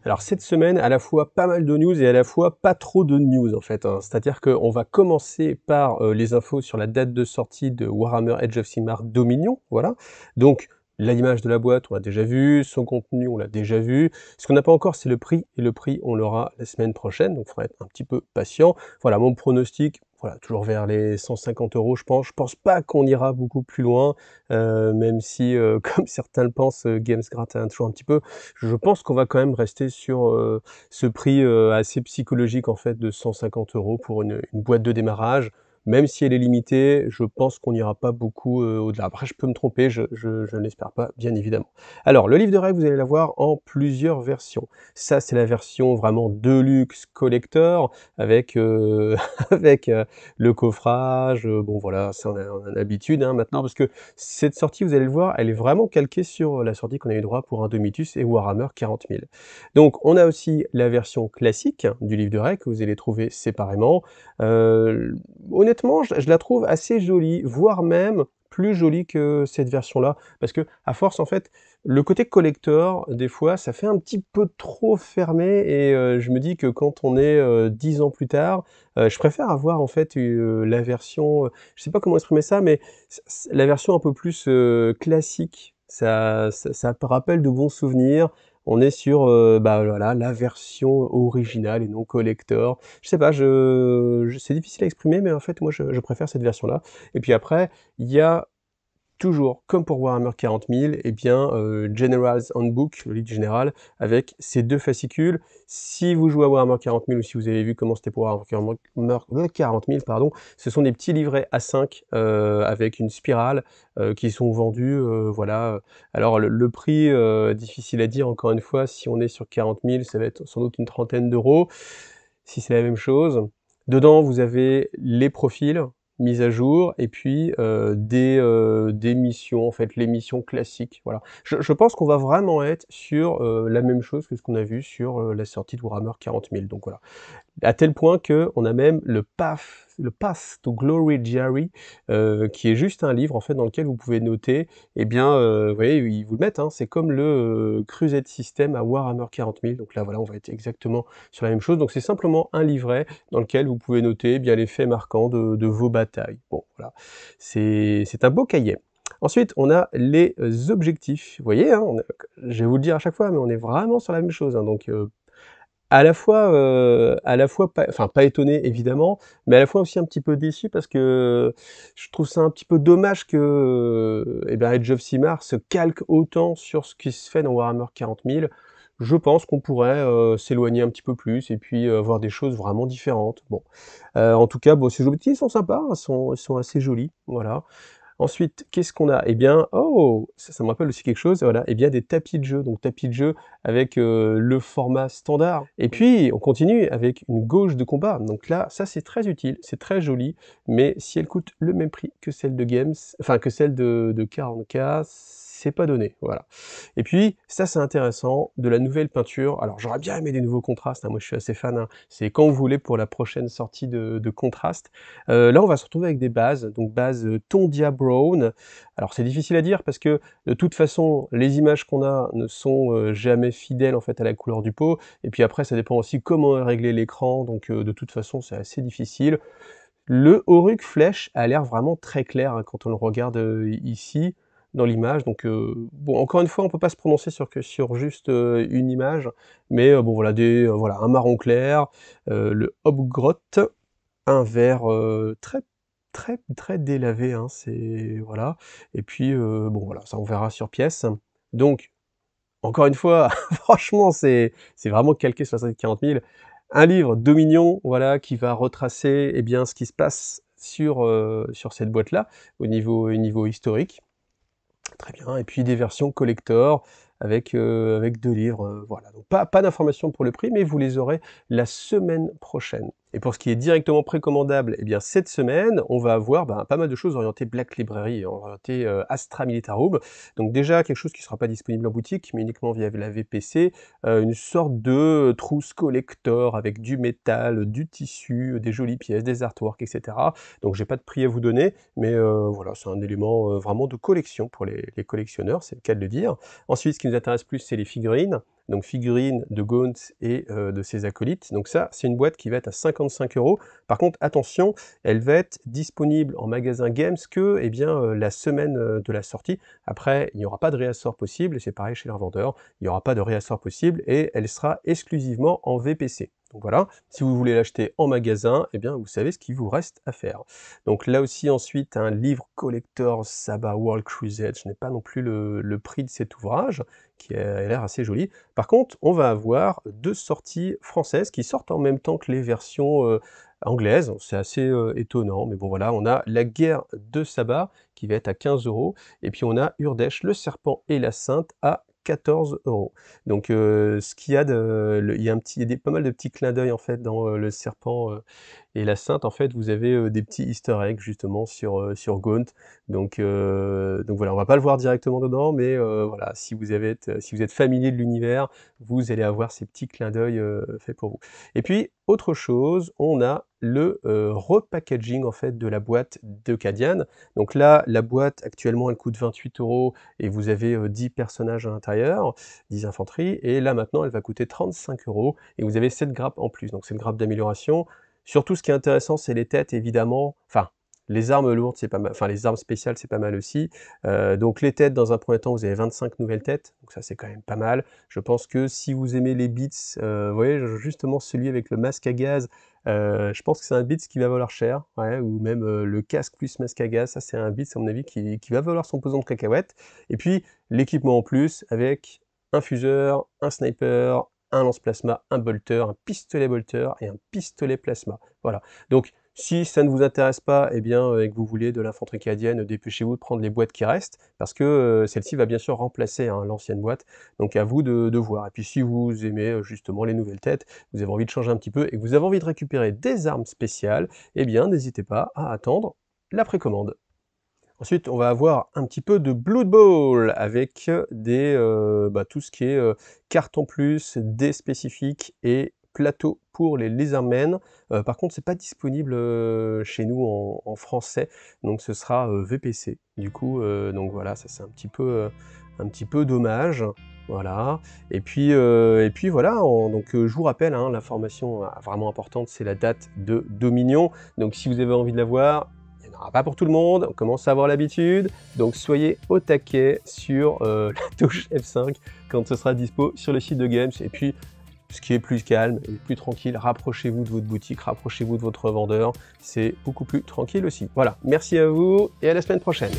Alors cette semaine, à la fois pas mal de news et à la fois pas trop de news en fait, hein. C'est-à-dire qu'on va commencer par les infos sur la date de sortie de Warhammer Age of Sigmar Dominion, voilà. Donc l'image de la boîte, on l'a déjà vu, son contenu, on l'a déjà vu. Ce qu'on n'a pas encore, c'est le prix, et le prix, on l'aura la semaine prochaine, donc il faudra être un petit peu patient. Voilà, mon pronostic, voilà, toujours vers les 150 €, je pense. Je pense pas qu'on ira beaucoup plus loin, même si, comme certains le pensent, Games gratte toujours un petit peu. Je pense qu'on va quand même rester sur ce prix assez psychologique en fait de 150 € pour une boîte de démarrage. Même si elle est limitée, je pense qu'on n'ira pas beaucoup au-delà. Après, je peux me tromper, je ne l'espère pas, bien évidemment. Alors, le livre de règles, vous allez l'avoir en plusieurs versions. Ça, c'est la version vraiment Deluxe Collector, avec, avec le coffrage. Bon, voilà, ça, on a l'habitude hein, maintenant, parce que cette sortie, vous allez le voir, elle est vraiment calquée sur la sortie qu'on a eu droit pour Indomitus et Warhammer 40 000. Donc, on a aussi la version classique du livre de règles, que vous allez trouver séparément. Euh, Honnêtement, je la trouve assez jolie, voire même plus jolie que cette version-là, parce que à force, en fait, le côté collector, des fois, ça fait un petit peu trop fermé, et je me dis que quand on est 10 ans plus tard, je préfère avoir en fait la version, je sais pas comment exprimer ça, mais la version un peu plus classique. Ça rappelle de bons souvenirs. On est sur bah, voilà, la version originale et non collector. Je sais pas, c'est difficile à exprimer, mais en fait, moi, je préfère cette version-là. Et puis après, il y a toujours, comme pour Warhammer 40 000, eh bien, General's Handbook, le livre général, avec ces deux fascicules. Si vous jouez à Warhammer 40 000 ou si vous avez vu comment c'était pour Warhammer 40 000, pardon, ce sont des petits livrets A5 avec une spirale qui sont vendus, voilà. Alors le prix, difficile à dire, encore une fois, si on est sur 40 000, ça va être sans doute une trentaine d'euros, si c'est la même chose. Dedans, vous avez les profils mis à jour et puis des missions, en fait, les missions classiques. Voilà. Je pense qu'on va vraiment être sur la même chose que ce qu'on a vu sur la sortie de Warhammer 40 000. Donc voilà. À tel point qu'on a même le Path to Glory Diary, qui est juste un livre en fait dans lequel vous pouvez noter, eh bien, vous voyez, ils vous le mettent, hein, c'est comme le Crusade System à Warhammer 40 000. Donc là, voilà, on va être exactement sur la même chose. Donc c'est simplement un livret dans lequel vous pouvez noter eh bien les faits marquants de vos batailles. Bon, voilà, c'est un beau cahier. Ensuite, on a les objectifs. Vous voyez, hein, je vais vous le dire à chaque fois, mais on est vraiment sur la même chose, hein, donc à la fois pas, enfin pas étonné évidemment, mais à la fois aussi un petit peu déçu parce que je trouve ça un petit peu dommage que eh ben, Age of Sigmar se calque autant sur ce qui se fait dans Warhammer 40 000. Je pense qu'on pourrait s'éloigner un petit peu plus et puis voir des choses vraiment différentes. Bon, en tout cas, bon, ces objectifs sont sympas, hein, ils sont assez jolis, voilà. Ensuite, qu'est-ce qu'on a? Eh bien, oh! Ça me rappelle aussi quelque chose, voilà, eh bien des tapis de jeu. Donc tapis de jeu avec, le format standard. Et puis, on continue avec une gauge de combat. Donc là, ça c'est très utile, c'est très joli, mais si elle coûte le même prix que celle de Games, enfin que celle de 40K, c'est pas donné, voilà. Et puis, ça c'est intéressant, de la nouvelle peinture. Alors j'aurais bien aimé des nouveaux contrastes, hein, moi je suis assez fan, hein. C'est quand vous voulez pour la prochaine sortie de contraste. Là, on va se retrouver avec des bases, donc base Tondia Brown. Alors c'est difficile à dire parce que de toute façon, les images qu'on a ne sont jamais fidèles en fait à la couleur du pot. Et puis après, ça dépend aussi comment est réglé l'écran, donc de toute façon, c'est assez difficile. Le Auruk Flèche a l'air vraiment très clair hein, quand on le regarde ici dans l'image. Donc bon, encore une fois, on peut pas se prononcer sur juste une image, mais bon voilà, voilà, un marron clair, le Hobgrot, un verre, très délavé, hein, c'est voilà. Et puis, bon voilà, ça on verra sur pièce. Donc, encore une fois, franchement, c'est vraiment calqué sur la série 40 000. Un livre Dominion, voilà, qui va retracer, eh bien, ce qui se passe sur cette boîte-là, au niveau historique. Très bien, et puis des versions collector avec 2 livres, voilà. Donc pas d'informations pour le prix, mais vous les aurez la semaine prochaine. Et pour ce qui est directement précommandable, eh bien cette semaine, on va avoir, ben, pas mal de choses orientées Black Library et orientées, Astra Militarum. Donc déjà quelque chose qui ne sera pas disponible en boutique, mais uniquement via la VPC, une sorte de trousse collector avec du métal, du tissu, des jolies pièces, des artworks et cetera. Donc j'ai pas de prix à vous donner, mais voilà, c'est un élément vraiment de collection pour les collectionneurs, c'est le cas de le dire. Ensuite, ce qui nous intéresse plus, c'est les figurines. donc figurines de Gaunt et de ses acolytes. Donc ça, c'est une boîte qui va être à 55 €. Par contre, attention, elle va être disponible en magasin Games que eh bien, la semaine de la sortie. Après, il n'y aura pas de réassort possible, et c'est pareil chez les revendeurs, il n'y aura pas de réassort possible, et elle sera exclusivement en VPC. Donc voilà, si vous voulez l'acheter en magasin, eh bien vous savez ce qu'il vous reste à faire. Donc là aussi ensuite un livre collector Sabah World Crusade, je n'ai pas non plus le prix de cet ouvrage, qui a l'air assez joli. Par contre, on va avoir 2 sorties françaises qui sortent en même temps que les versions anglaises, c'est assez étonnant, mais bon voilà, on a La Guerre de Sabah qui va être à 15 €, et puis on a Urdesh, le Serpent et la Sainte à 14 €. Donc ce qu'il y a il y a pas mal de petits clins d'œil en fait dans le Serpent et la Sainte. En fait, vous avez des petits easter eggs justement sur Gaunt. Donc voilà, on va pas le voir directement dedans, mais voilà, si vous êtes familier de l'univers, vous allez avoir ces petits clins d'œil faits pour vous. Et puis, autre chose, on a le repackaging en fait de la boîte de Cadian. Donc là, la boîte actuellement elle coûte 28 € et vous avez 10 personnages à l'intérieur, 10 infanteries, et là maintenant elle va coûter 35 € et vous avez 7 grappes en plus, donc 7 grappes d'amélioration. Surtout ce qui est intéressant, c'est les têtes évidemment, enfin les armes lourdes c'est pas mal, enfin les armes spéciales c'est pas mal aussi. Donc les têtes, dans un premier temps, vous avez 25 nouvelles têtes, donc ça c'est quand même pas mal. Je pense que si vous aimez les beats, vous voyez justement celui avec le masque à gaz, je pense que c'est un beats qui va valoir cher, ouais, ou même le casque plus masque à gaz, ça c'est un beats à mon avis qui va valoir son pesant de cacahuètes. Et puis l'équipement en plus avec un fuseur, un sniper, un lance-plasma, un bolter, un pistolet bolter et un pistolet plasma. Voilà. Donc si ça ne vous intéresse pas, eh bien, et que vous voulez de l'infanterie cadienne, dépêchez-vous de prendre les boîtes qui restent, parce que celle-ci va bien sûr remplacer hein, l'ancienne boîte, donc à vous de voir. Et puis si vous aimez justement les nouvelles têtes, vous avez envie de changer un petit peu, et que vous avez envie de récupérer des armes spéciales, eh bien n'hésitez pas à attendre la précommande. Ensuite, on va avoir un petit peu de Blood Bowl avec tout ce qui est cartes en plus, dés spécifiques et plateau pour les Lizardmen. Par contre, c'est pas disponible chez nous en français, donc ce sera VPC. Du coup, donc voilà, ça c'est un petit peu dommage. Voilà. Et puis voilà, donc je vous rappelle, hein, l'information vraiment importante, c'est la date de Dominion. Donc si vous avez envie de la voir, il n'y en aura pas pour tout le monde, on commence à avoir l'habitude, donc soyez au taquet sur la touche F5 quand ce sera dispo sur le site de Games. Et puis, ce qui est plus calme et plus tranquille, rapprochez-vous de votre boutique, rapprochez-vous de votre revendeur, c'est beaucoup plus tranquille aussi. Voilà, merci à vous et à la semaine prochaine.